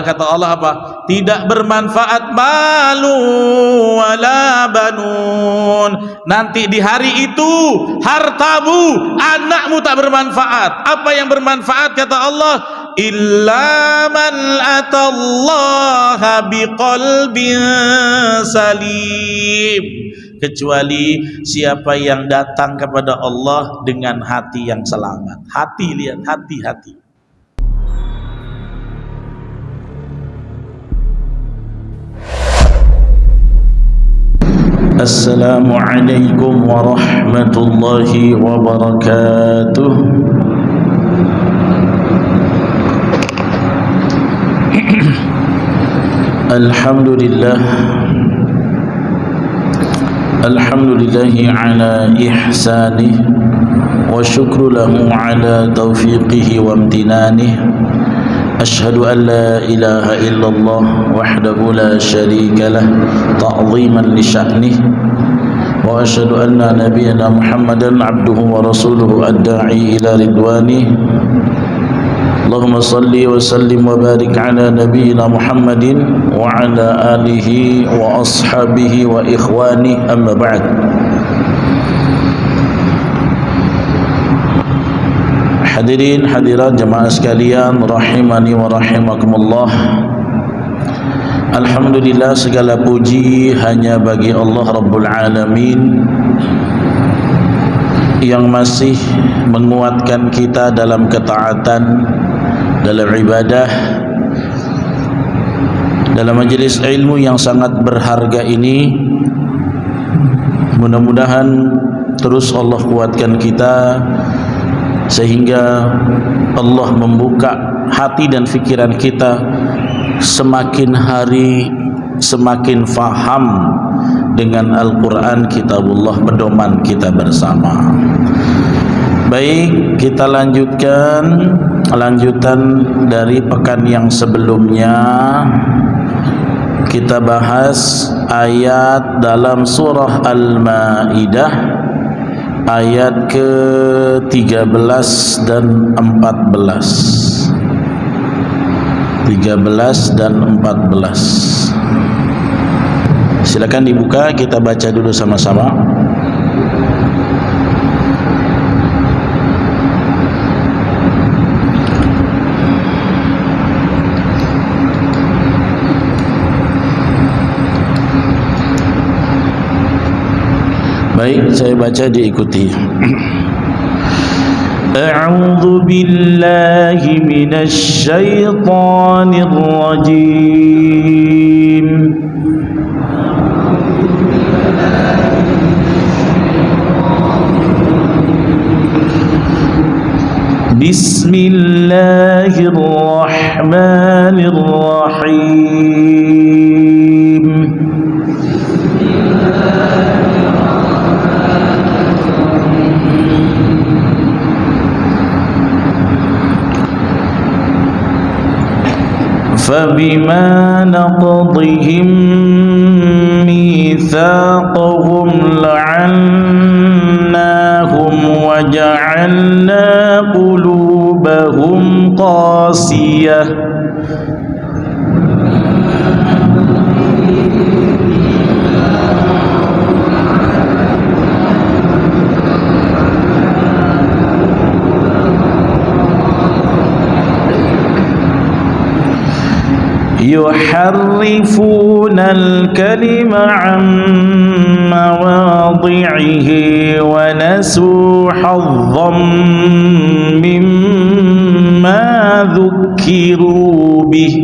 Kata Allah apa? Tidak bermanfaat malu wala banun. Nanti di hari itu hartamu, anakmu tak bermanfaat. Apa yang bermanfaat kata Allah? Illa man atallaha biqalbin salim. Kecuali siapa yang datang kepada Allah dengan hati yang selamat. Hati, lihat hati-hati. Assalamualaikum warahmatullahi wabarakatuh. Alhamdulillah, alhamdulillahi ala ihsanih wa syukru lahu ala taufiqihi wa amtinanih. Ashhadu an la ilaha illallah wahdahu la syarika lah ta'ziman li sya'nih wa ashhadu anna nabiyyana Muhammadan abduhu wa rasuluhu ad-da'i ila ridwanih. Allahumma salli wa sallim wa barik ala nabiyyina Muhammadin wa ala alihi wa ashabihi wa ikhwani, amma ba'd. Hadirin hadirat jemaah sekalian rahimani wa rahimakumullah. Alhamdulillah, segala puji hanya bagi Allah Rabbul Alamin yang masih menguatkan kita dalam ketaatan, dalam ibadah, dalam majlis ilmu yang sangat berharga ini. Mudah-mudahan terus Allah kuatkan kita sehingga Allah membuka hati dan fikiran kita semakin hari semakin faham dengan Al-Quran, Kitabullah, pedoman kita bersama. Baik, kita lanjutan dari pekan yang sebelumnya. Kita bahas ayat dalam surah Al-Ma'idah, ayat ke-13 dan 14. 13 dan 14. Silakan dibuka, kita baca dulu sama-sama. Baik, saya baca, diikuti. A'udzu billahi minasy syaithanir rajim. Bismillahirrahmanirrahim. فبما نقضهم ميثاقهم لعناهم وجعلنا قلوبهم قاسية يحرفون الكلم عن مواضعه ونسوا حظا مما ذكروا به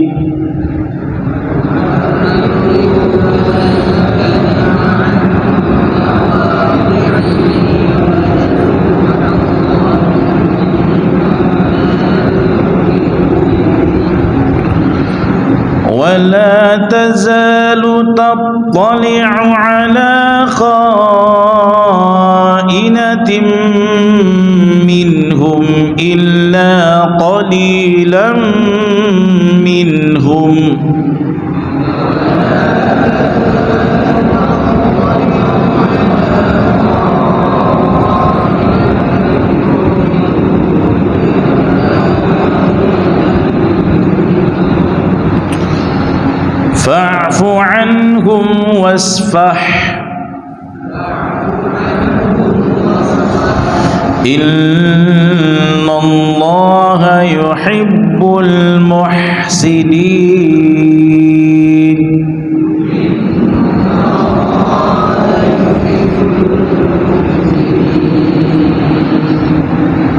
ولا تزال تطلع على خائنة منهم إلا قليلا منهم fa'fu anhum wasfah innallaha yuhibbul muhsinin.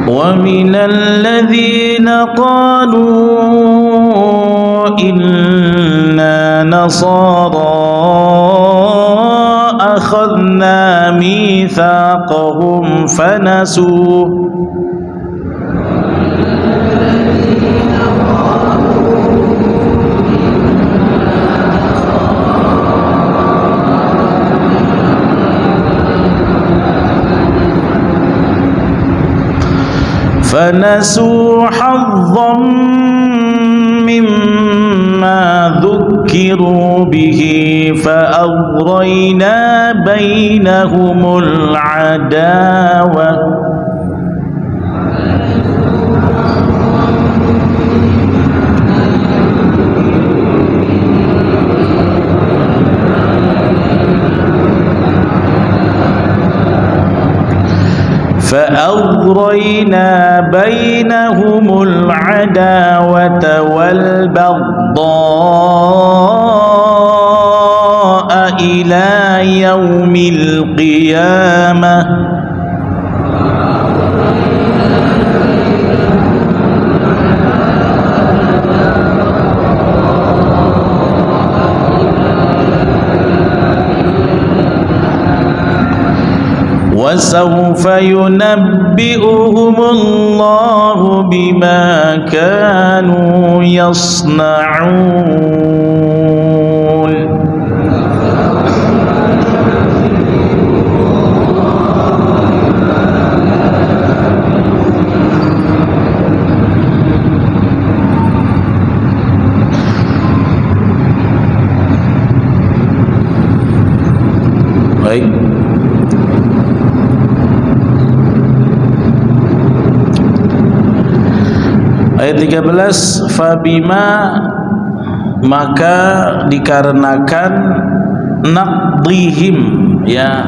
Wa minal ladzina qalu inna nasara akhadna mitsaqahum fanasu hazzan mimma dhukkiru bihi fa'aghrayna bainahumul adawah والبغضاء إلى يوم القيامة وسوف ينبئهم الله بما كانوا يصنعون. Baik. Ayat 13, fabima maka dikarenakan naqdihim, ya,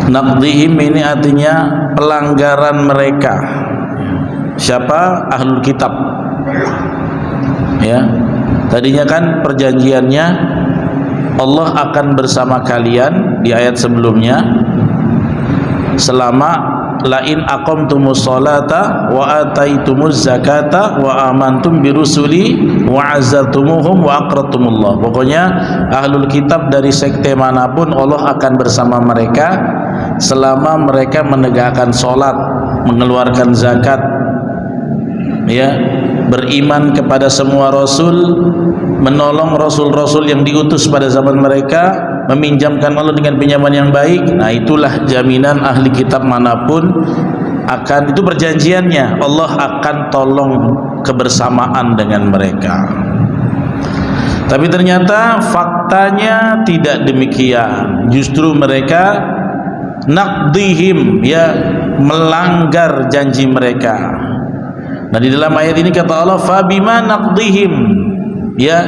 naqdihim ini artinya pelanggaran mereka. Siapa? Ahlul kitab, ya. Tadinya kan perjanjiannya Allah akan bersama kalian di ayat sebelumnya selama lain aqamtumus sholata wa ataitumuz zakata wa amantum birusuli wa azzartumuhum wa aqradtumullah. Pokoknya ahlul kitab dari sekte manapun Allah akan bersama mereka selama mereka menegakkan sholat, mengeluarkan zakat, ya, beriman kepada semua rasul, menolong rasul-rasul yang diutus pada zaman mereka, meminjamkan Allah dengan pinjaman yang baik. Nah, itulah jaminan ahli kitab manapun akan, itu perjanjiannya, Allah akan tolong kebersamaan dengan mereka. Tapi ternyata faktanya tidak demikian. Justru mereka naqdihim, ya, melanggar janji mereka. Nah, di dalam ayat ini kata Allah fabima naqdihim, ya,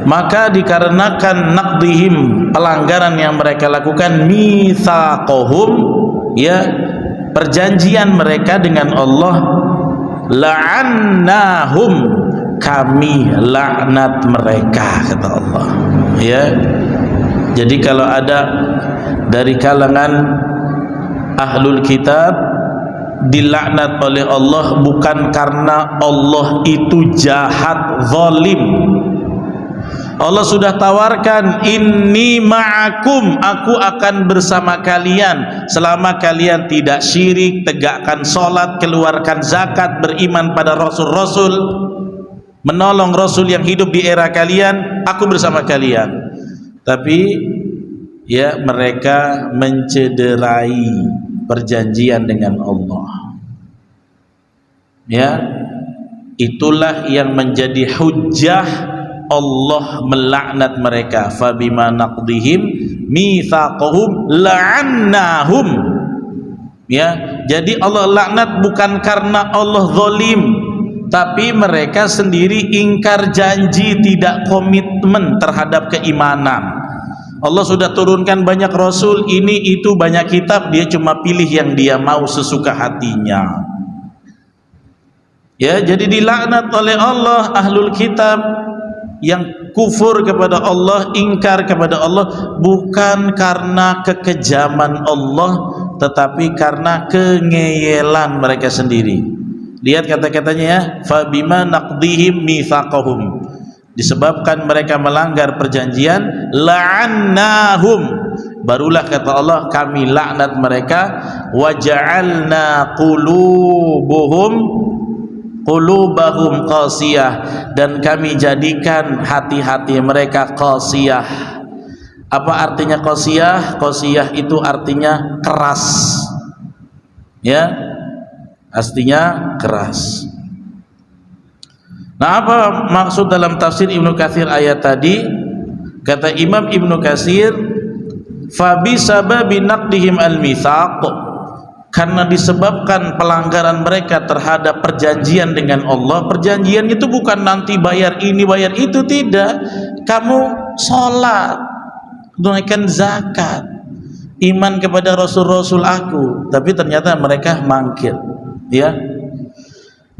maka dikarenakan naqdihim, pelanggaran yang mereka lakukan, mitsaqahum, ya, perjanjian mereka dengan Allah, la'annahum, kami laknat mereka, kata Allah, ya. Jadi kalau ada dari kalangan ahlul kitab dilaknat oleh Allah bukan karena Allah itu jahat, zalim. Allah sudah tawarkan, inni ma'akum, aku akan bersama kalian selama kalian tidak syirik, tegakkan sholat, keluarkan zakat, beriman pada rasul-rasul, menolong rasul yang hidup di era kalian, aku bersama kalian. Tapi ya, mereka mencederai perjanjian dengan Allah, ya. Itulah yang menjadi hujjah Allah melaknat mereka. Fabima naqdihim mitsaqahum la'annahum, ya. Jadi Allah laknat bukan karena Allah zalim, tapi mereka sendiri ingkar janji, tidak komitmen terhadap keimanan. Allah sudah turunkan banyak rasul, ini itu banyak kitab, dia cuma pilih yang dia mau sesuka hatinya. Ya, jadi dilaknat oleh Allah ahlul kitab yang kufur kepada Allah, ingkar kepada Allah, bukan karena kekejaman Allah, tetapi karena kengeyelan mereka sendiri. Lihat kata-katanya ya, fabima naqdihim mitsaqahum, disebabkan mereka melanggar perjanjian, la'annahum, barulah kata Allah kami laknat mereka, waja'alna qulubahum qasiyah, dan kami jadikan hati-hati mereka qasiyah. Apa artinya qasiyah? Qasiyah itu artinya keras, ya, artinya keras. Nah, apa maksud dalam tafsir Ibnu Katsir ayat tadi? Kata Imam Ibnu Katsir, fa bi sababi naqdihim al-mitsaq, karena disebabkan pelanggaran mereka terhadap perjanjian dengan Allah. Perjanjian itu bukan nanti bayar ini bayar itu, tidak. Kamu sholat, tunaikan zakat, iman kepada rasul-rasul aku, tapi ternyata mereka mangkir, ya.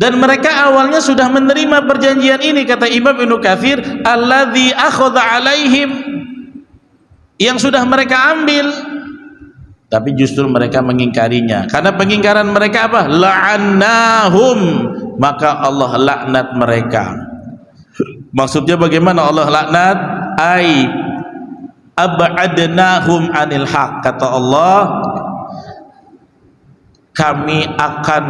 Dan mereka awalnya sudah menerima perjanjian ini, kata Imam Ibnu Katsir, alladzi akhadha alaihim, yang sudah mereka ambil, tapi justru mereka mengingkarinya. Karena pengingkaran mereka apa? La'annahum, maka Allah laknat mereka. Maksudnya bagaimana Allah laknat? Ai ab'adnahum anil haq, kata Allah kami akan,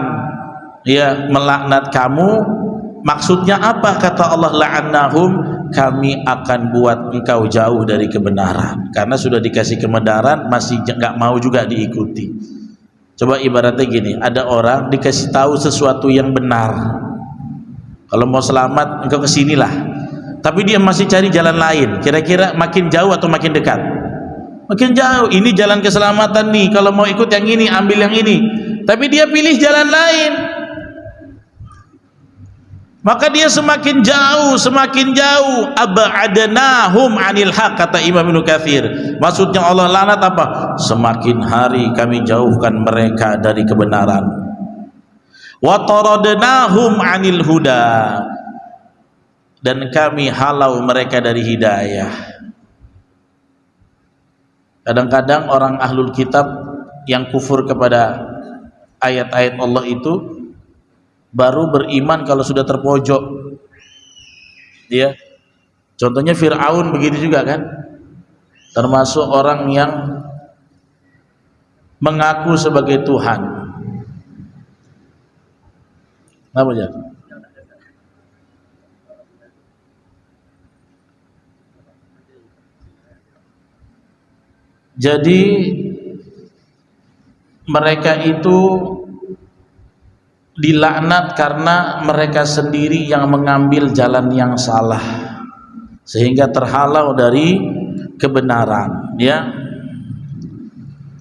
ya, melaknat kamu. Maksudnya apa? Kata Allah la'annahum, kami akan buat engkau jauh dari kebenaran. Karena sudah dikasih kebenaran masih nggak mau juga diikuti. Coba ibaratnya gini, ada orang dikasih tahu sesuatu yang benar, kalau mau selamat engkau kesinilah, tapi dia masih cari jalan lain. Kira-kira makin jauh atau makin dekat? Makin jauh. Ini jalan keselamatan nih, kalau mau ikut yang ini ambil yang ini, tapi dia pilih jalan lain, maka dia semakin jauh, ab'adnahum anil haq, kata Imam Ibnu Katsir. Maksudnya Allah laknat apa? Semakin hari kami jauhkan mereka dari kebenaran. Wa taradnahum anil huda, dan kami halau mereka dari hidayah. Kadang-kadang orang ahlul kitab yang kufur kepada ayat-ayat Allah itu baru beriman kalau sudah terpojok, ya. Contohnya Fir'aun begitu juga kan, termasuk orang yang mengaku sebagai Tuhan. Apa aja? Jadi mereka itu dilaknat karena mereka sendiri yang mengambil jalan yang salah, sehingga terhalau dari kebenaran, ya.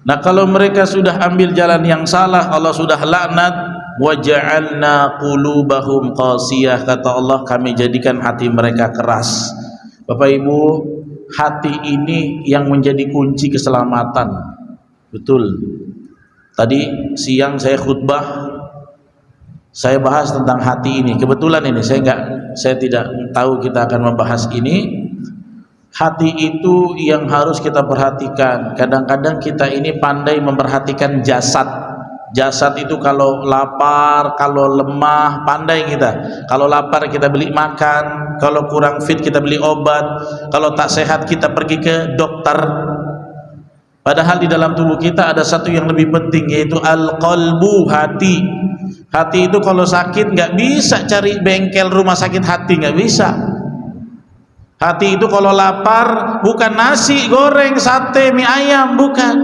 Nah, kalau mereka sudah ambil jalan yang salah, Allah sudah laknat. Wa ja'alna qulubahum qasiyah, kata Allah kami jadikan hati mereka keras. Bapak Ibu, hati ini yang menjadi kunci keselamatan. Betul. Tadi siang saya khutbah, saya bahas tentang hati ini. Kebetulan ini saya tidak tahu kita akan membahas ini. Hati itu yang harus kita perhatikan. Kadang-kadang kita ini pandai memperhatikan jasad. Jasad itu kalau lapar, kalau lemah, pandai kita. Kalau lapar kita beli makan, kalau kurang fit kita beli obat, kalau tak sehat kita pergi ke dokter. Padahal di dalam tubuh kita ada satu yang lebih penting, yaitu al-qalbu, hati. Hati itu kalau sakit nggak bisa cari bengkel rumah sakit hati, nggak bisa. Hati itu kalau lapar bukan nasi goreng, sate, mie ayam, bukan.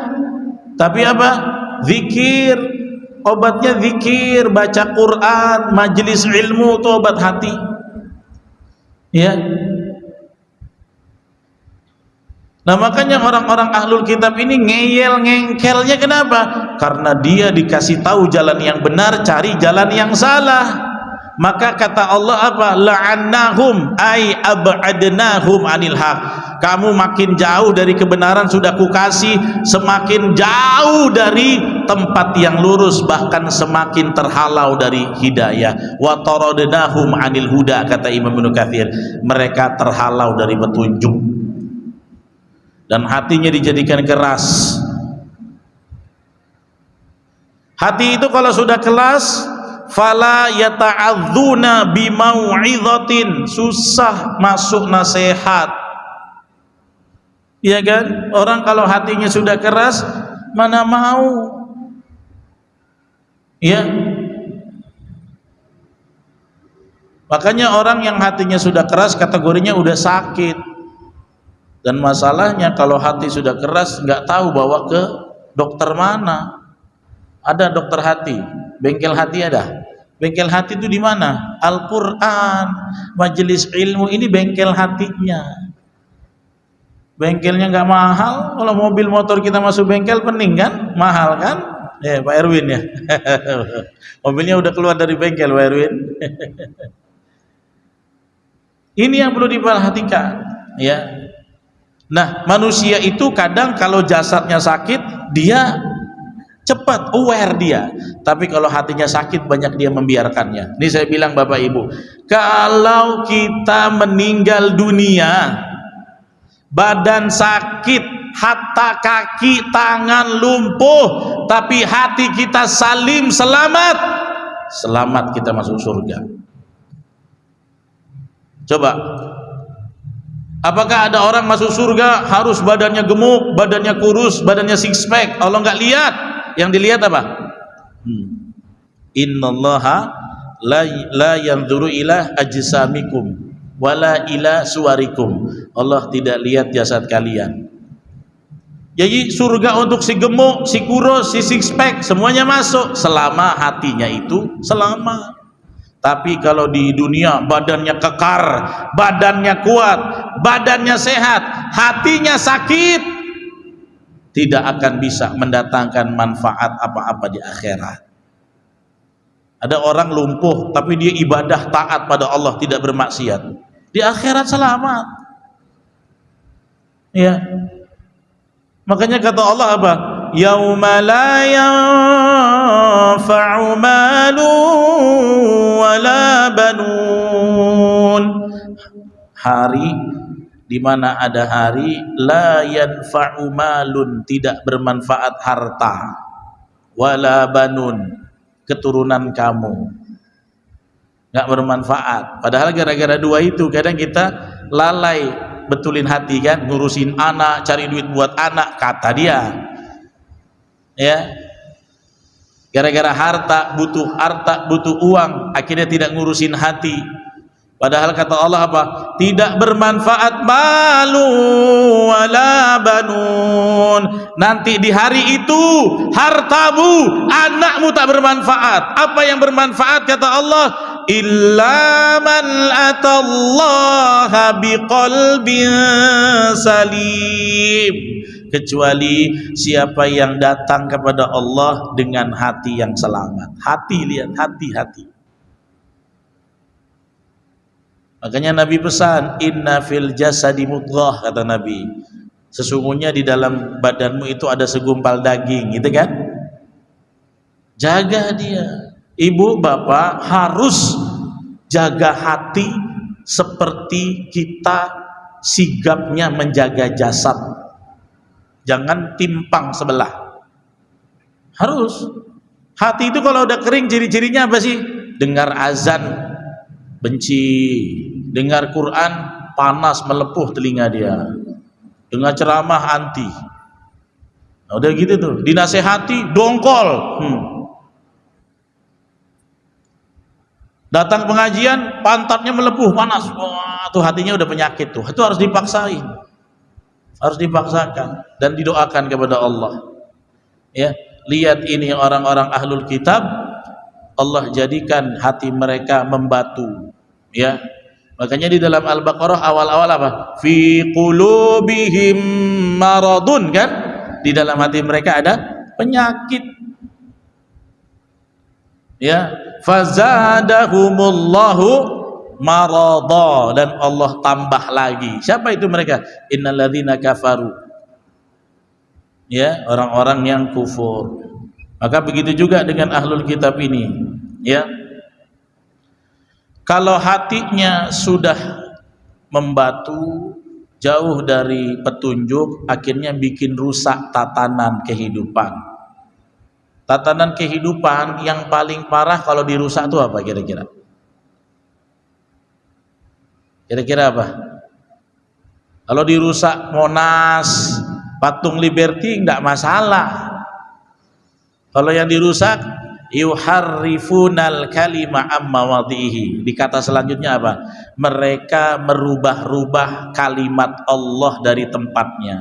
Tapi apa? Zikir. Obatnya zikir, baca Quran, majelis ilmu, itu obat hati. Ya. Nah, makanya orang-orang ahlul kitab ini ngeyel, ngengkelnya kenapa? Karena dia dikasih tahu jalan yang benar, cari jalan yang salah. maka kata Allah apa? La'annahum ay ab'adnahum anil haq. Kamu makin jauh dari kebenaran sudah kukasih, semakin jauh dari tempat yang lurus, bahkan semakin terhalau dari hidayah. Wa taradnahum anil huda, kata Imam Ibnu Katsir, mereka terhalau dari petunjuk. Dan hatinya dijadikan keras. Hati itu kalau sudah keras, fala yata'adzuna bimau'izatin, susah masuk nasihat. Iya kan? Orang kalau hatinya sudah keras, mana mau? Ya. Makanya orang yang hatinya sudah keras kategorinya udah sakit. Dan masalahnya kalau hati sudah keras, nggak tahu bawa ke dokter mana. Ada dokter hati, bengkel hati ada. Bengkel hati itu di mana? Al-Quran, majelis ilmu, ini bengkel hatinya. Bengkelnya nggak mahal. Kalau mobil motor kita masuk bengkel pening kan? Mahal kan? Ya Pak Erwin ya. Mobilnya udah keluar dari bengkel Pak Erwin. Ini yang perlu diperhatikan, ya. Nah, manusia itu kadang kalau jasadnya sakit, dia cepat aware dia, tapi kalau hatinya sakit banyak dia membiarkannya. Ini saya bilang Bapak Ibu, kalau kita meninggal dunia, badan sakit, hatta kaki tangan lumpuh, tapi hati kita salim selamat, selamat kita masuk surga. Coba, apakah ada orang masuk surga harus badannya gemuk, badannya kurus, badannya six pack? Allah nggak lihat. Yang dilihat apa? Innallaha la yanzuru ila ajsamikum wala ila suwarikum. Allah tidak lihat jasad kalian. Jadi surga untuk si gemuk, si kurus, si six pack semuanya masuk selama hatinya itu selamat. Tapi kalau di dunia badannya kekar, badannya kuat, badannya sehat, hatinya sakit, tidak akan bisa mendatangkan manfaat apa-apa di akhirat. Ada orang lumpuh tapi dia ibadah taat pada Allah, tidak bermaksiat, di akhirat selamat. Ya. Makanya kata Allah apa? Yauma la yanfa'u malun wala banun. Hari di mana ada hari la yanfa'u malun, tidak bermanfaat harta, wala banun, keturunan kamu nggak bermanfaat. Padahal gara-gara dua itu kadang kita lalai betulin hati kan, ngurusin anak, cari duit buat anak, kata dia ya, gara-gara harta, butuh uang, akhirnya tidak ngurusin hati. Padahal kata Allah apa? Tidak bermanfaat malu wala banun. Nanti di hari itu hartamu, anakmu tak bermanfaat. Apa yang bermanfaat kata Allah? Illa man atallaha biqalbin salim. Kecuali siapa yang datang kepada Allah dengan hati yang selamat. Hati, lihat hati. Makanya Nabi pesan, inna fil jasadi mudghah, kata Nabi, sesungguhnya di dalam badanmu itu ada segumpal daging, gitu kan? Jaga dia. Ibu bapak harus jaga hati seperti kita sigapnya menjaga jasad. Jangan timpang sebelah. Harus. Hati itu kalau udah kering, ciri-cirinya apa sih? Dengar azan benci, dengar Quran panas melepuh telinga dia, dengar ceramah anti. Nah, udah gitu tuh, dinasehati dongkol. Datang pengajian pantatnya melepuh panas. Wah, tuh hatinya udah penyakit tuh. Itu harus dipaksain, harus dipaksakan dan didoakan kepada Allah. Ya, lihat ini orang-orang ahlul kitab, Allah jadikan hati mereka membatu, ya. Makanya di dalam Al-Baqarah awal-awal apa? Fi qulubihim maradun, kan? Di dalam hati mereka ada penyakit. Ya, fazadahumullahu maradha, dan Allah tambah lagi. Siapa itu mereka? Innalladzina kafaru, ya, orang-orang yang kufur. Maka begitu juga dengan ahlul kitab ini, ya. Kalau hatinya sudah membatu, jauh dari petunjuk, akhirnya bikin rusak tatanan kehidupan. Tatanan kehidupan yang paling parah kalau dirusak itu apa kira-kira? Kira-kira apa? Kalau dirusak Monas, patung Liberty enggak masalah. Kalau yang dirusak yuharrifunal kalima amma wadhihi, di kata selanjutnya apa? Mereka merubah-rubah kalimat Allah dari tempatnya.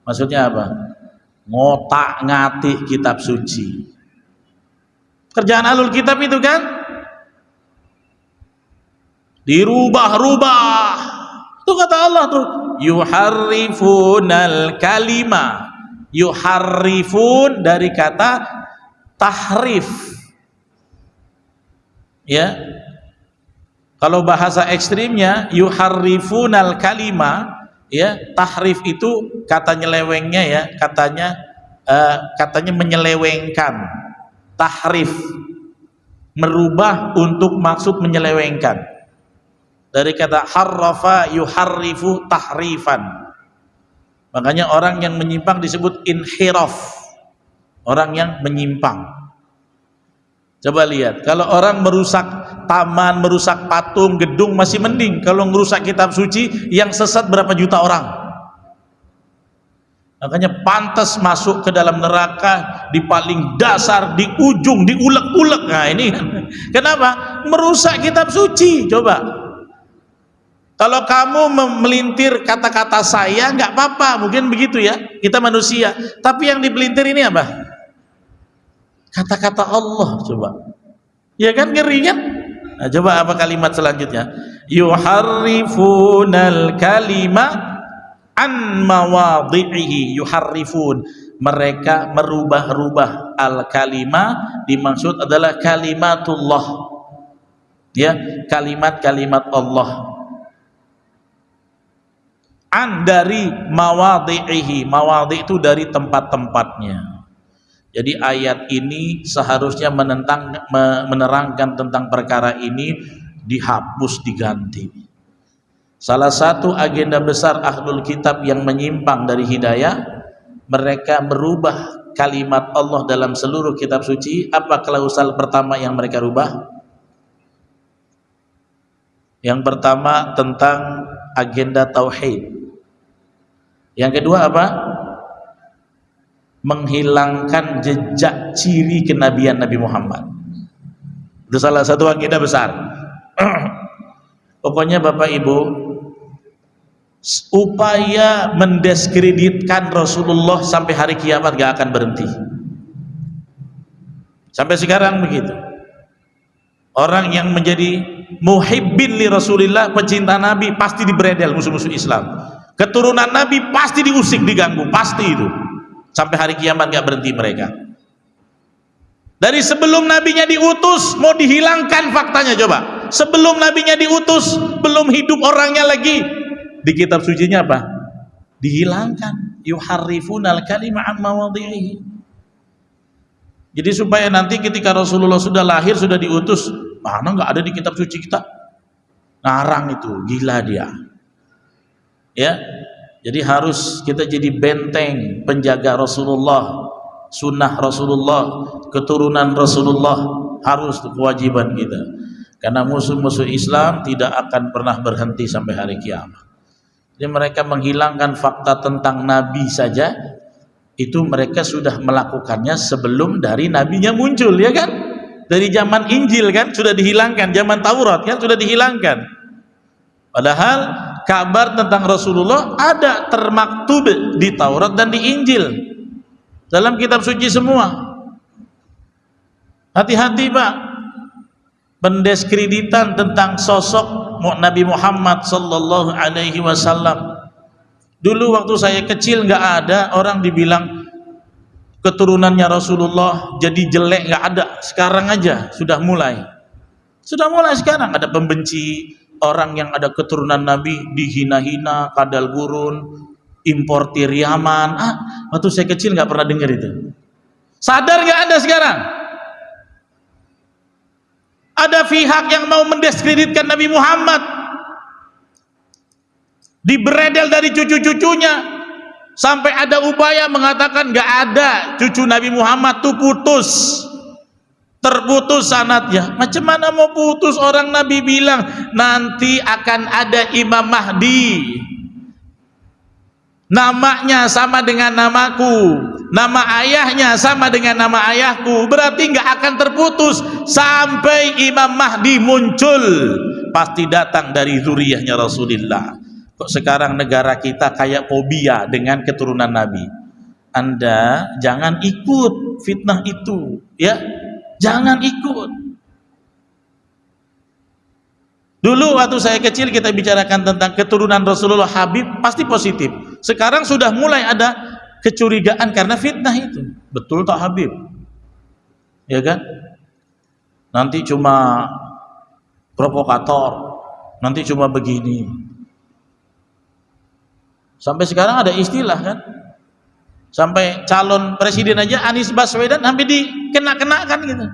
Maksudnya apa? Ngotak-ngatik kitab suci. Kerjaan ahlul kitab itu kan dirubah-rubah. Itu kata Allah tuh, yuharrifunal kalima. Yuharrifun dari kata tahrif, ya. Kalau bahasa ekstrimnya yuharrifunal kalima, ya. Tahrif itu kata nyelewengnya, ya, katanya menyelewengkan. Tahrif merubah untuk maksud menyelewengkan, dari kata harrafa yuharrifu tahrifan. Makanya orang yang menyimpang disebut inhiraf, orang yang menyimpang. Coba lihat, kalau orang merusak taman, merusak patung, gedung masih mending. Kalau merusak kitab suci, yang sesat berapa juta orang. Makanya pantas masuk ke dalam neraka di paling dasar, di ujung, diulek-ulek. Nah ini kenapa? Merusak kitab suci. Coba, kalau kamu memelintir kata-kata saya nggak apa-apa, mungkin begitu ya, kita manusia. Tapi yang dipelintir ini apa? Kata-kata Allah. Coba, ya kan, ngeri kan? Nah, coba apa kalimat selanjutnya? Yuharrifunal kalima an mawadhi'ihi. Yuharrifun, mereka merubah-rubah al kalima, dimaksud adalah kalimatullah, ya, kalimat-kalimat Allah. An dari mawadhi'ihi, mawadhi' itu dari tempat-tempatnya. Jadi ayat ini seharusnya menerangkan tentang perkara ini, dihapus, diganti. Salah satu agenda besar ahlul kitab yang menyimpang dari hidayah, mereka merubah kalimat Allah dalam seluruh kitab suci. Apa klausal pertama yang mereka rubah? Yang pertama tentang agenda tauhid. Yang kedua apa? Menghilangkan jejak ciri kenabian Nabi Muhammad. Itu salah satu agenda besar. Pokoknya Bapak Ibu, upaya mendiskreditkan Rasulullah sampai hari kiamat gak akan berhenti. Sampai sekarang begitu. Orang yang menjadi muhibbin li Rasulillah, pecinta Nabi, pasti diberedel musuh-musuh Islam. Keturunan Nabi pasti diusik, diganggu, pasti itu. Sampai hari kiamat gak berhenti mereka. Dari sebelum nabinya diutus, mau dihilangkan faktanya. Coba, sebelum nabinya diutus, belum hidup orangnya lagi, di kitab sucinya apa? Dihilangkan. Yuharrifunal kalima an mawadhi'ihi. Jadi supaya nanti ketika Rasulullah sudah lahir, sudah diutus, mana gak ada di kitab suci kita. Ngarang itu, gila dia. Ya, jadi harus kita jadi benteng penjaga Rasulullah, sunnah Rasulullah, keturunan Rasulullah, harus kewajiban kita. Karena musuh-musuh Islam tidak akan pernah berhenti sampai hari kiamat. Jadi mereka menghilangkan fakta tentang Nabi saja, itu mereka sudah melakukannya sebelum dari nabinya muncul, ya kan? Dari zaman Injil kan sudah dihilangkan, zaman Taurat kan sudah dihilangkan. Padahal kabar tentang Rasulullah ada termaktub di Taurat dan di Injil, dalam kitab suci semua. Hati-hati Pak, pendeskreditan tentang sosok Nabi Muhammad sallallahu alaihi wasallam. Dulu waktu saya kecil nggak ada orang dibilang keturunannya Rasulullah jadi jelek, nggak ada. Sekarang aja sudah mulai sekarang ada pembenci orang yang ada keturunan Nabi, dihina-hina, kadal gurun, importir Yaman. Waktu saya kecil nggak pernah dengar itu. Sadar nggak Anda sekarang? Ada pihak yang mau mendiskreditkan Nabi Muhammad, diberedel dari cucu-cucunya, sampai ada upaya mengatakan nggak ada cucu Nabi Muhammad tuh terputus sanadnya. Macam mana mau putus? Orang Nabi bilang nanti akan ada Imam Mahdi, namanya sama dengan namaku, nama ayahnya sama dengan nama ayahku, berarti nggak akan terputus sampai Imam Mahdi muncul, pasti datang dari zuriyahnya Rasulullah. Kok sekarang negara kita kayak fobia dengan keturunan Nabi? Anda jangan ikut fitnah itu, ya, jangan ikut. Dulu waktu saya kecil kita bicarakan tentang keturunan Rasulullah Habib, pasti positif. Sekarang sudah mulai ada kecurigaan karena fitnah itu. Betul tak Habib? Ya kan? Nanti cuma provokator, nanti cuma begini. Sampai sekarang ada istilah kan? Sampai calon presiden aja Anies Baswedan sampai dikena-kenakan gitu.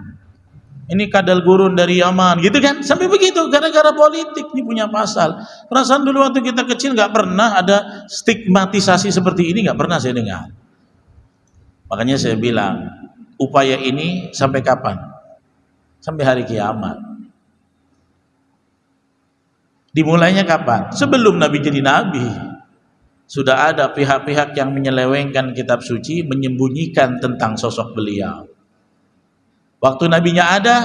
Ini kadal gurun dari Yaman gitu kan, sampai begitu gara-gara politik. Ini punya pasal. Perasaan dulu waktu kita kecil nggak pernah ada stigmatisasi seperti ini, nggak pernah saya dengar. Makanya saya bilang upaya ini sampai kapan? Sampai hari kiamat. Dimulainya kapan? Sebelum Nabi jadi Nabi sudah ada pihak-pihak yang menyelewengkan kitab suci, menyembunyikan tentang sosok beliau. Waktu nabinya ada,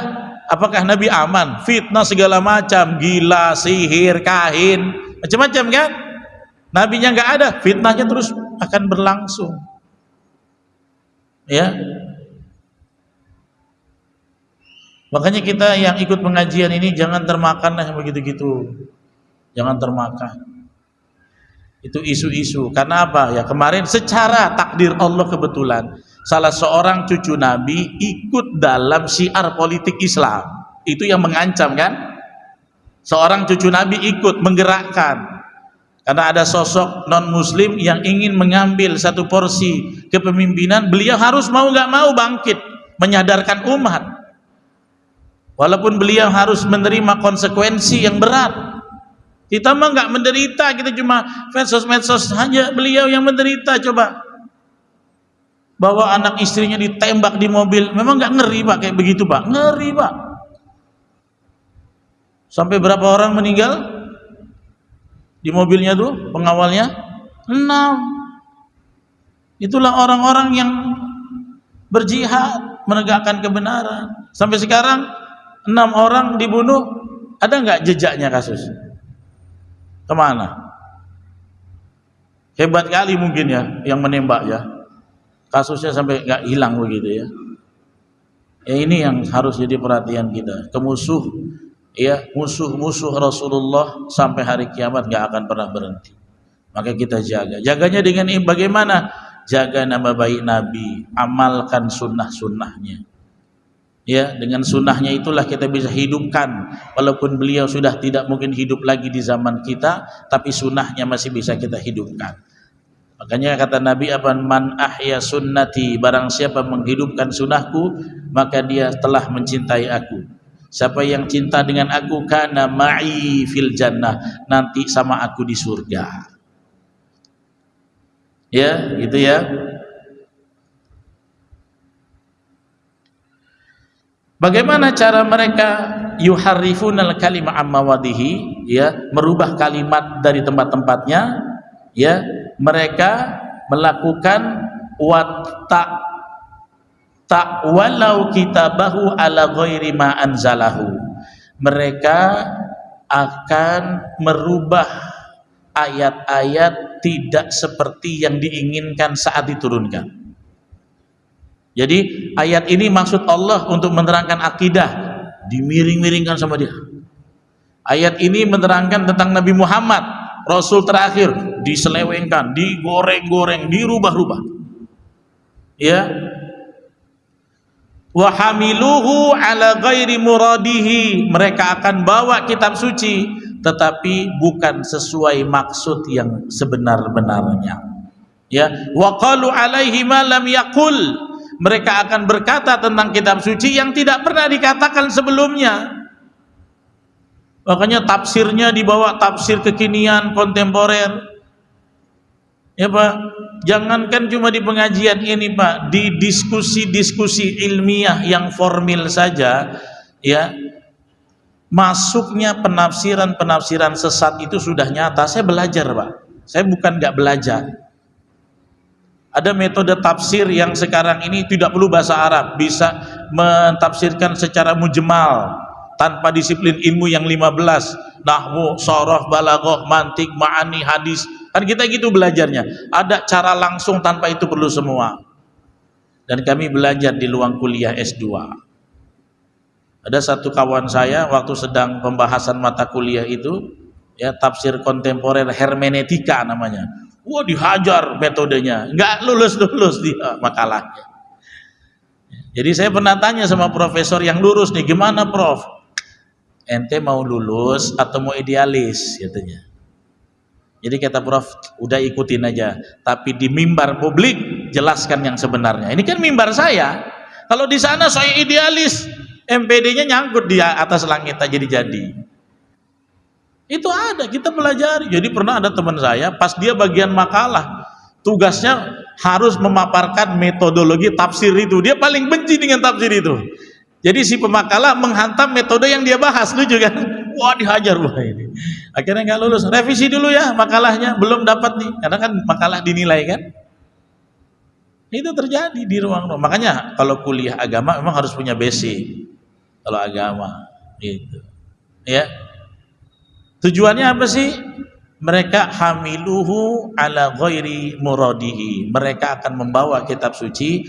apakah Nabi aman? Fitnah segala macam, gila, sihir, kahin, macam-macam kan? Nabinya nggak ada, fitnahnya terus akan berlangsung. Ya. Makanya kita yang ikut pengajian ini jangan termakan lah begitu-gitu. Jangan termakan. Itu isu-isu. Karena apa? Ya kemarin secara takdir Allah kebetulan salah seorang cucu Nabi ikut dalam syiar politik Islam. Itu yang mengancam kan? Seorang cucu Nabi ikut menggerakkan. Karena ada sosok non-muslim yang ingin mengambil satu porsi kepemimpinan, beliau harus mau gak mau bangkit, menyadarkan umat. Walaupun beliau harus menerima konsekuensi yang berat. Kita mah gak menderita, kita cuma medsos-medsos hanya, beliau yang menderita. Coba bawa anak istrinya ditembak di mobil, memang nggak ngeri Pak kayak begitu Pak? Ngeri Pak. Sampai berapa orang meninggal di mobilnya tuh pengawalnya? 6. Itulah orang-orang yang berjihad menegakkan kebenaran. Sampai sekarang 6 orang dibunuh, ada nggak jejaknya kasus? Kemana? Hebat kali mungkin ya yang menembak ya. Kasusnya sampai nggak hilang begitu ya. Ya ini yang harus jadi perhatian kita. Musuh-musuh Rasulullah sampai hari kiamat nggak akan pernah berhenti. Maka kita jaga. Jaganya dengan bagaimana? Jaga nama baik Nabi, amalkan sunnah-sunnahnya. Ya, dengan sunnahnya itulah kita bisa hidupkan. Walaupun beliau sudah tidak mungkin hidup lagi di zaman kita, tapi sunnahnya masih bisa kita hidupkan. Makanya kata Nabi, man ahya sunnati, barang siapa menghidupkan sunnahku maka dia telah mencintai aku. Siapa yang cinta dengan aku, kana ma'i fil jannah, nanti sama aku di surga. Ya gitu ya. Bagaimana cara mereka yuharrifunal kalima amma wadihi, ya, merubah kalimat dari tempat-tempatnya, ya. Mereka melakukan walau kitabahu ala ghairi ma anzalahu. Mereka akan merubah ayat-ayat tidak seperti yang diinginkan saat diturunkan. Jadi ayat ini maksud Allah untuk menerangkan akidah, dimiring-miringkan sama dia. Ayat ini menerangkan tentang Nabi Muhammad, Rasul terakhir, diselewengkan, digoreng-goreng, dirubah-rubah. Ya, wa hamiluhu ala ghairi muradihi, mereka akan bawa kitab suci tetapi bukan sesuai maksud yang sebenar-benarnya. Ya, wa qalu alaihi ma lam yaqul, mereka akan berkata tentang kitab suci yang tidak pernah dikatakan sebelumnya. Makanya tafsirnya dibawa tafsir kekinian, kontemporer. Ya Pak, jangankan cuma di pengajian ini Pak, di diskusi-diskusi ilmiah yang formal saja, ya, masuknya penafsiran-penafsiran sesat itu sudah nyata. Saya belajar Pak, saya bukan nggak belajar. Ada metode tafsir yang sekarang ini tidak perlu bahasa Arab, bisa mentafsirkan secara mujmal tanpa disiplin ilmu yang 15, nahwu, sorof, balaghah, mantik, ma'ani, hadis. Kan kita gitu belajarnya. Ada cara langsung tanpa itu perlu semua. Dan kami belajar di luang kuliah S2. Ada satu kawan saya waktu sedang pembahasan mata kuliah itu, ya, tafsir kontemporer hermeneutika namanya. Wah, dihajar metodenya, nggak lulus dia makalahnya. Jadi saya pernah tanya sama profesor yang lurus nih, gimana Prof? Ente mau lulus atau mau idealis katanya. Jadi kata Prof, udah ikutin aja, tapi di mimbar publik jelaskan yang sebenarnya. Ini kan mimbar saya. Kalau di sana saya idealis, MPD-nya nyangkut di atas langit aja jadi. Itu ada, kita pelajari. Jadi pernah ada teman saya, pas dia bagian makalah, tugasnya harus memaparkan metodologi tafsir itu. Dia paling benci dengan tafsir itu. Jadi si pemakalah menghantam metode yang dia bahas, lucu kan? Wah, dihajar wah ini. Akhirnya nggak lulus. Revisi dulu ya makalahnya, belum dapat nih. Karena kan makalah dinilai kan. Itu terjadi di ruang-ruang. Makanya kalau kuliah agama memang harus punya basic. Kalau agama gitu. Ya. Tujuannya apa sih? Mereka hamiluhu ala ghairi muradihi. Mereka akan membawa kitab suci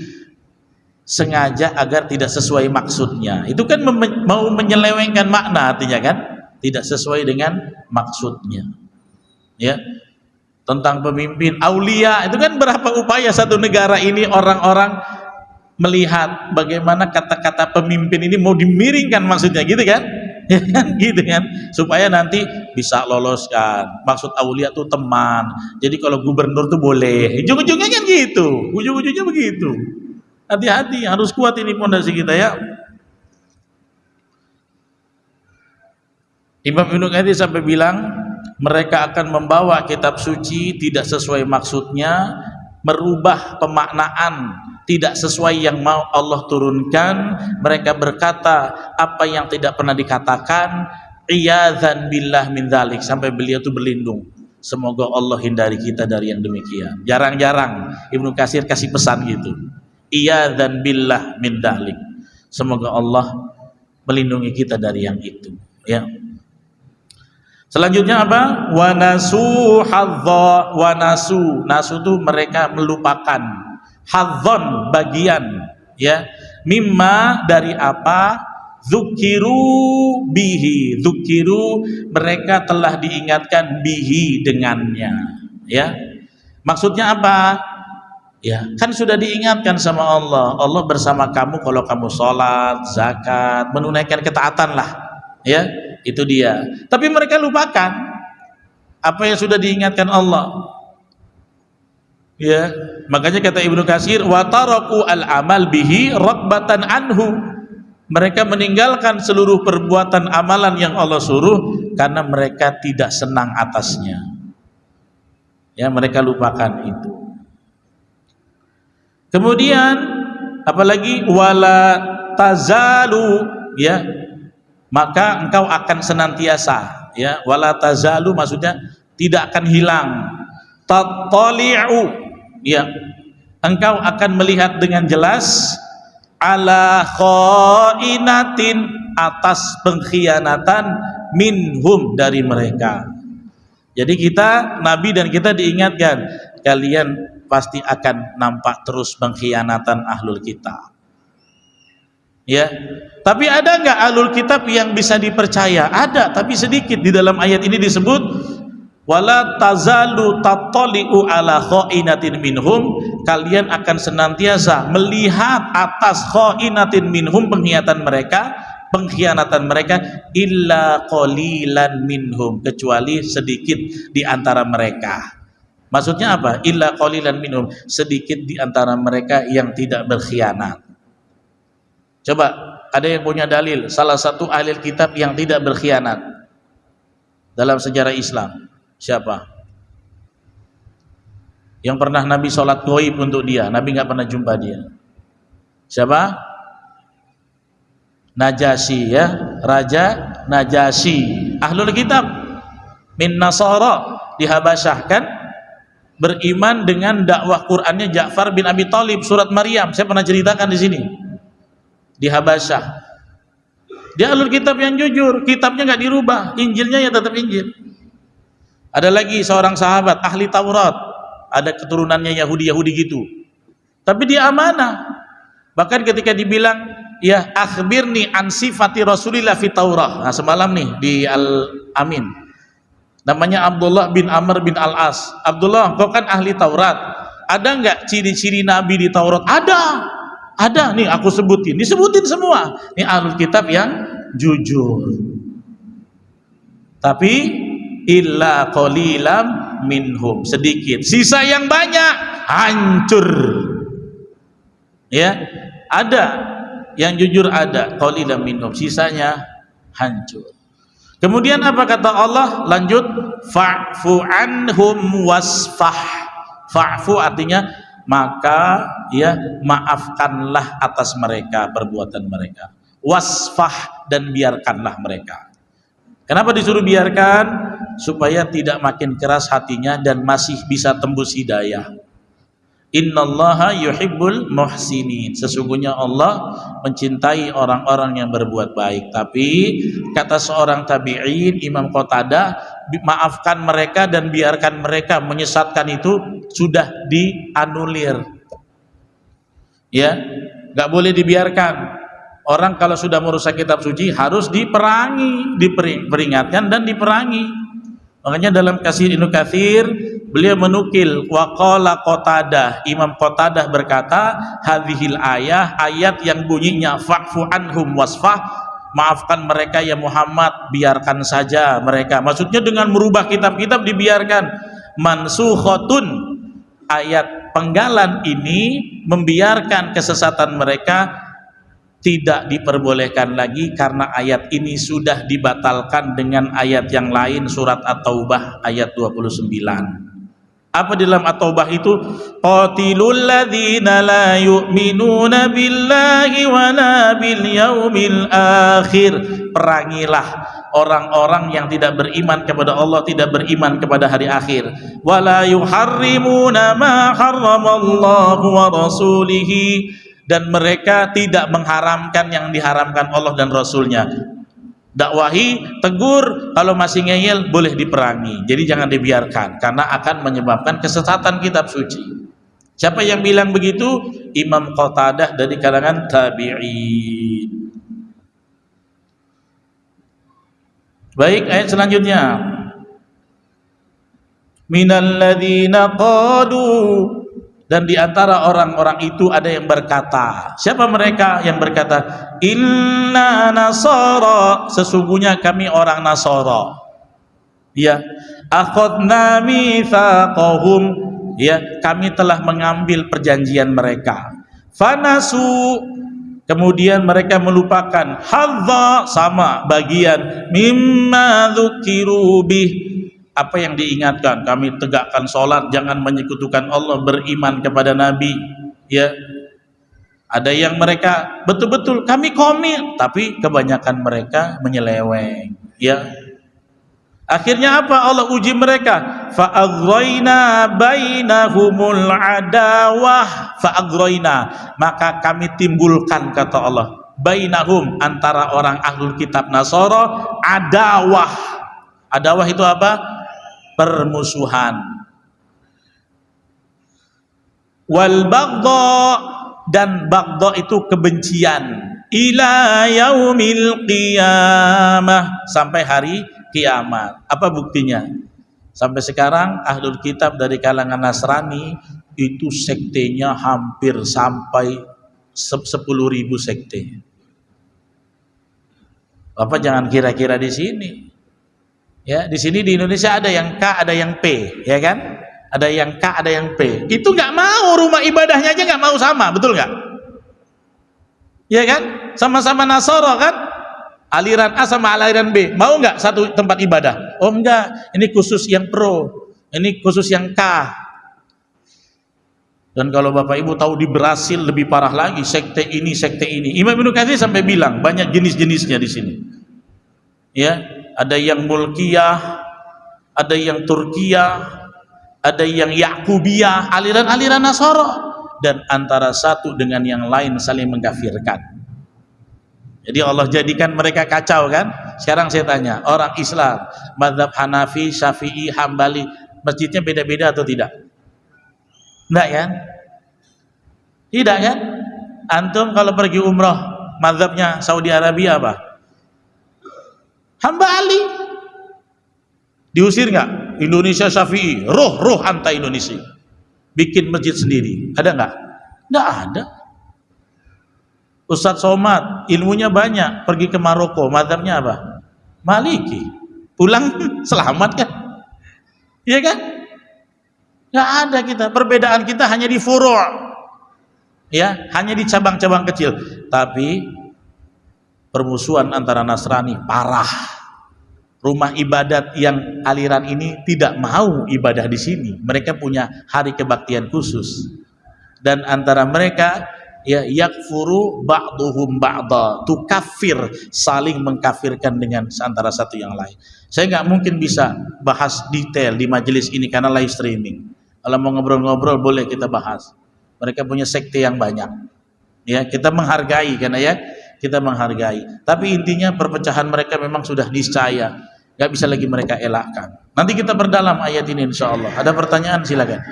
sengaja agar tidak sesuai maksudnya. Itu kan mau menyelewengkan makna artinya kan? Tidak sesuai dengan maksudnya. Ya. Tentang pemimpin aulia, itu kan berapa upaya satu negara ini orang-orang melihat bagaimana kata-kata pemimpin ini mau dimiringkan maksudnya gitu kan? Ya kan gitu kan, supaya nanti bisa loloskan. Maksud aulia tuh teman, jadi kalau gubernur tuh boleh. Ujung-ujungnya kan gitu, ujung-ujungnya begitu. Hati-hati, harus kuat ini pondasi kita ya. Imam Ibnu Katsir sampai bilang mereka akan membawa kitab suci tidak sesuai maksudnya, merubah pemaknaan tidak sesuai yang mau Allah turunkan. Mereka berkata apa yang tidak pernah dikatakan, iyadzan billah min dzalik, sampai beliau itu berlindung, semoga Allah hindari kita dari yang demikian. Jarang-jarang Ibnu Katsir kasih pesan gitu, iyadzan billah min dzalik, semoga Allah melindungi kita dari yang itu ya. Selanjutnya apa? Wanasu hadza, wanasu, nasu itu mereka melupakan, hadzon bagian ya, mimma dari apa, dzukiru bihi, dzukiru mereka telah diingatkan bihi dengannya ya. Maksudnya apa? Ya, kan sudah diingatkan sama Allah, Allah bersama kamu kalau kamu sholat, zakat, menunaikan ketaatan lah ya, itu dia. Tapi mereka lupakan apa yang sudah diingatkan Allah. Ya, makanya kata Ibnu Katsir, wa taraku al-amal bihi ragbatan anhu. Mereka meninggalkan seluruh perbuatan amalan yang Allah suruh karena mereka tidak senang atasnya. Ya, mereka lupakan itu. Kemudian apalagi wala tazalu ya, maka engkau akan senantiasa ya, wala tazalu maksudnya tidak akan hilang, tattali'u ya, engkau akan melihat dengan jelas ala khainatin, atas pengkhianatan minhum dari mereka. Jadi kita Nabi dan kita diingatkan, kalian pasti akan nampak terus pengkhianatan ahlul kitab ya. Tapi ada nggak ahlul kitab yang bisa dipercaya? Ada, tapi sedikit. Di dalam ayat ini disebut wala tazalu tattali'u ala kha'inatin minhum, kalian akan senantiasa melihat atas kha'inatin minhum, pengkhianatan mereka, illa qalilan minhum, kecuali sedikit di antara mereka. Maksudnya apa? Illa qalilan minhum, sedikit di antara mereka yang tidak berkhianat. Coba, ada yang punya dalil salah satu ahli kitab yang tidak berkhianat dalam sejarah Islam? Siapa? Yang pernah Nabi sholat ghaib untuk dia, Nabi nggak pernah jumpa dia. Siapa? Najasyi, ya, Raja Najasyi, ahlul kitab min Nasara di Habasyah, kan? Beriman dengan dakwah Qur'annya Ja'far bin Abi Thalib, surat Maryam, saya pernah ceritakan di sini, di Habasyah. Dia ahlul kitab yang jujur, kitabnya nggak dirubah, Injilnya ya tetap Injil. Ada lagi seorang sahabat ahli Taurat, ada keturunannya Yahudi gitu, tapi dia amanah. Bahkan ketika dibilang, ya akhbirni an sifati Rasulillah fi Taurah, nah semalam nih di Al-Amin, namanya Abdullah bin Amr bin Al-As. Abdullah, kau kan ahli Taurat, ada nggak ciri-ciri Nabi di Taurat? Ada nih, aku disebutin semua. Ini ahlul kitab yang jujur. Tapi illa qalilam minhum, sedikit, sisa yang banyak hancur. Ya, ada yang jujur, ada qalilam minhum, sisanya hancur. Kemudian apa kata Allah? Lanjut, fa'fu anhum wasfah. Fa'fu artinya maka, ya, maafkanlah atas mereka perbuatan mereka. Wasfah, dan biarkanlah mereka. Kenapa disuruh biarkan? Supaya tidak makin keras hatinya dan masih bisa tembus hidayah. Innallaha yuhibbul muhsinin, sesungguhnya Allah mencintai orang-orang yang berbuat baik. Tapi kata seorang tabi'in, Imam Qatadah, maafkan mereka dan biarkan mereka menyesatkan itu sudah dianulir, ya, nggak boleh dibiarkan. Orang kalau sudah merusak kitab suci harus diperangi, diperingatkan dan diperangi. Makanya dalam Kasir Ibnu Katsir beliau menukil waqala Qatadah, Imam Qatadah berkata, hadhil ayat yang bunyinya fa'fu anhum wasfah, maafkan mereka ya Muhammad, biarkan saja mereka. Maksudnya dengan merubah kitab-kitab dibiarkan. Mansukhatun, ayat penggalan ini membiarkan kesesatan mereka tidak diperbolehkan lagi, karena ayat ini sudah dibatalkan dengan ayat yang lain, surat At-Taubah ayat 29. Apa di dalam At-Taubah itu? Qatilul ladzina la yu'minuna billahi wa la bil yaumil akhir, perangilah orang-orang yang tidak beriman kepada Allah, tidak beriman kepada hari akhir. Wala yuharrimuna ma harramallahu wa rasulihi, dan mereka tidak mengharamkan yang diharamkan Allah dan Rasulnya. Dakwahi, tegur, kalau masih ngeyel boleh diperangi. Jadi jangan dibiarkan, karena akan menyebabkan kesesatan kitab suci. Siapa yang bilang begitu? Imam Qatadah dari kalangan tabi'in. Baik, ayat selanjutnya. Minal ladzina qalu, dan di antara orang-orang itu ada yang berkata. Siapa mereka yang berkata? Inna nasara, sesungguhnya kami orang Nasara. Ya, akhadna mitsaqahum, ya, kami telah mengambil perjanjian mereka. Fanasu, kemudian mereka melupakan, hadza, sama bagian, mimma dzukiru bih, apa yang diingatkan. Kami tegakkan sholat, jangan menyekutukan Allah, beriman kepada Nabi, ya. Ada yang mereka betul-betul kami komit, tapi kebanyakan mereka menyeleweng, ya. Akhirnya apa? Allah uji mereka. Fa'aghraina bainahumul adawah, fa'aghraina, maka kami timbulkan, kata Allah, bainahum, antara orang ahlul kitab Nasara, adawah. Adawah itu apa? Permusuhan. Wal baghdha, dan baghdha itu kebencian, ila yaumil qiyamah, sampai hari kiamat. Apa buktinya? Sampai sekarang Ahlul Kitab dari kalangan Nasrani itu sektenya hampir sampai 10.000 sekte. Bapak jangan kira-kira di sini. Ya, di sini di Indonesia ada yang K, ada yang P, ya kan? Ada yang K, ada yang P. Itu nggak mau, rumah ibadahnya aja nggak mau sama, betul nggak? Ya kan? Sama-sama Nasara kan? Aliran A sama aliran B, mau nggak satu tempat ibadah? Oh enggak, ini khusus yang pro, ini khusus yang K. Dan kalau Bapak Ibu tahu di Brasil lebih parah lagi, sekte ini, sekte ini. Imam Ibnu Katsir sampai bilang banyak jenis-jenisnya di sini. Ya, ada yang Mulkiyah, ada yang Turkiyah, ada yang Yakubiyah, aliran-aliran Nasara, dan antara satu dengan yang lain saling mengkafirkan. Jadi Allah jadikan mereka kacau kan? Sekarang saya tanya, orang Islam, mazhab Hanafi, Syafi'i, Hambali, masjidnya beda-beda atau tidak? Enggak kan? Tidak kan? Antum kalau pergi umrah, mazhabnya Saudi Arabia apa? Hambali. Diusir nggak? Indonesia Syafi'i, roh anti Indonesia. Bikin masjid sendiri. Ada nggak? Nggak ada. Ustadz Somad, ilmunya banyak, pergi ke Maroko, mazhabnya apa? Maliki. Pulang selamat kan? Iya kan? Nggak ada kita. Perbedaan kita hanya di furu'. Ya, hanya di cabang-cabang kecil. Tapi permusuhan antara Nasrani parah. Rumah ibadat yang aliran ini tidak mau ibadah di sini. Mereka punya hari kebaktian khusus. Dan antara mereka ya yakfuru ba'duhum ba'da, tukafir, saling mengkafirkan dengan antara satu yang lain. Saya nggak mungkin bisa bahas detail di majelis ini karena live streaming. Kalau mau ngobrol-ngobrol boleh kita bahas. Mereka punya sekte yang banyak. Ya, kita menghargai karena ya kita menghargai. Tapi intinya perpecahan mereka memang sudah niscaya. Nggak bisa lagi mereka elakkan. Nanti kita perdalam ayat ini insya Allah. Ada pertanyaan silakan.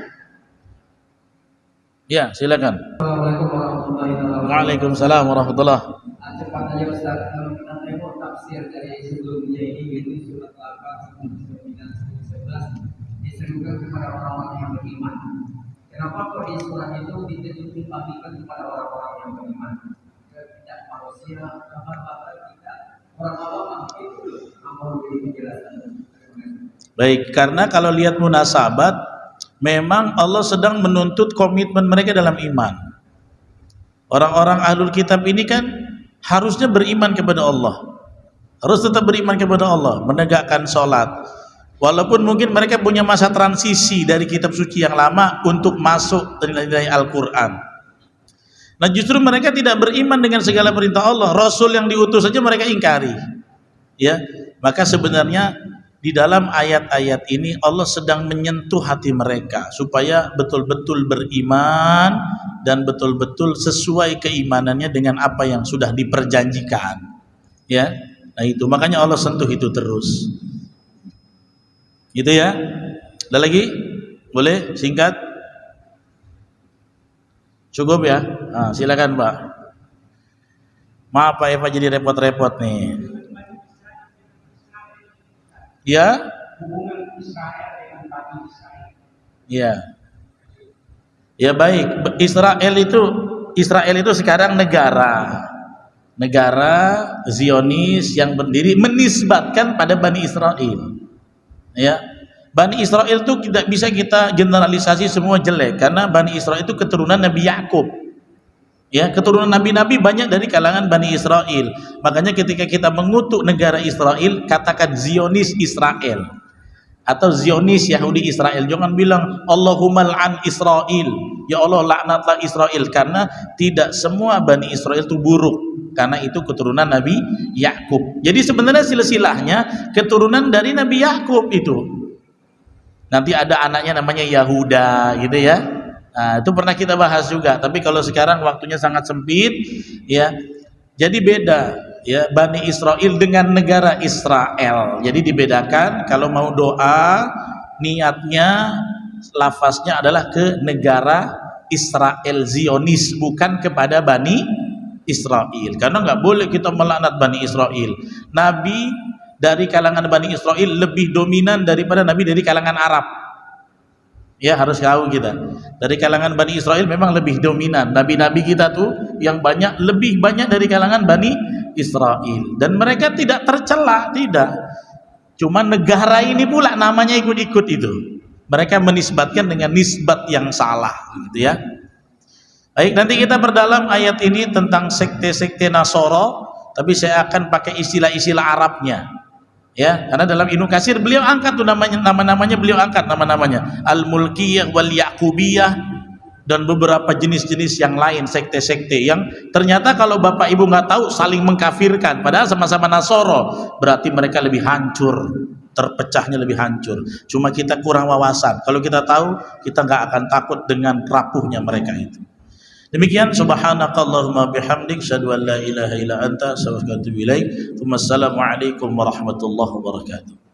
Ya silakan. Assalamualaikum warahmatullahi wabarakatuh. Waalaikumsalam warahmatullahi. Cepat aja Ustaz, kalau kita tengok tafsir dari sebelumnya ini yaitu surat Al-Baqarah 9, 11 diserukan kepada orang-orang yang beriman. Kenapa kok di surat itu ditujukan kepada orang-orang yang beriman? Tidak manusia, bahkan kita orang awam itu mau beri penjelasan. Baik, karena kalau lihat munasabat, memang Allah sedang menuntut komitmen mereka dalam iman. Orang-orang ahlul kitab ini kan harusnya beriman kepada Allah, harus tetap beriman kepada Allah, menegakkan sholat. Walaupun mungkin mereka punya masa transisi dari kitab suci yang lama untuk masuk nilai-nilai Al-Quran. Nah justru mereka tidak beriman dengan segala perintah Allah. Rasul yang diutus saja mereka ingkari. Ya, maka sebenarnya di dalam ayat-ayat ini Allah sedang menyentuh hati mereka supaya betul-betul beriman dan betul-betul sesuai keimanannya dengan apa yang sudah diperjanjikan. Ya, nah itu makanya Allah sentuh itu terus. Gitu ya. Ada lagi? Boleh singkat? Cukup ya? Nah, silakan Pak. Maaf Pak Eva jadi repot-repot nih. Ya? Hubungan Israel dengan Bani Israel. Ya. Ya baik. Israel itu sekarang negara Zionis yang berdiri menisbatkan pada Bani Israel. Ya, Bani Israel itu tidak bisa kita generalisasi semua jelek karena Bani Israel itu keturunan Nabi Yakub. Ya, keturunan nabi-nabi banyak dari kalangan Bani Israel. Makanya ketika kita mengutuk negara Israel, katakan Zionis Israel atau Zionis Yahudi Israel. Jangan bilang Allahumma al'an Israel. Ya Allah laknatlah Israel, karena tidak semua Bani Israel itu buruk. Karena itu keturunan Nabi Yakub. Jadi sebenarnya silsilahnya keturunan dari Nabi Yakub itu. Nanti ada anaknya namanya Yahuda, gitu ya. Nah, itu pernah kita bahas juga. Tapi kalau sekarang waktunya sangat sempit, ya. Jadi beda, ya, Bani Israel dengan negara Israel. Jadi dibedakan. Kalau mau doa, niatnya, lafaznya adalah ke negara Israel Zionis, bukan kepada Bani Israel, karena nggak boleh kita melaknat Bani Israel. Nabi dari kalangan Bani Israel lebih dominan daripada nabi dari kalangan Arab. Ya, harus tahu kita. Dari kalangan Bani Israel memang lebih dominan. Nabi-nabi kita tuh yang banyak, lebih banyak dari kalangan Bani Israel. Dan mereka tidak tercela, tidak. Cuma negara ini pula namanya ikut-ikut itu. Mereka menisbatkan dengan nisbat yang salah, gitu ya. Baik, nanti kita perdalam ayat ini tentang sekte-sekte Nasoro, tapi saya akan pakai istilah-istilah Arabnya. Ya, karena dalam Ibnu Katsir beliau angkat tuh nama-namanya beliau angkat nama-namanya Al-Mulkiyah wal Yaqubiyah dan beberapa jenis-jenis yang lain sekte-sekte yang ternyata kalau Bapak Ibu nggak tahu saling mengkafirkan padahal sama-sama Nasoro, berarti mereka lebih hancur, terpecahnya lebih hancur. Cuma kita kurang wawasan. Kalau kita tahu, kita nggak akan takut dengan rapuhnya mereka itu. Demikian, subhanakallahumma bihamdik, syadu an la ilaha illa anta, astaghfiruka wa atubu ilaik. Wassalamualaikum warahmatullahi wabarakatuh.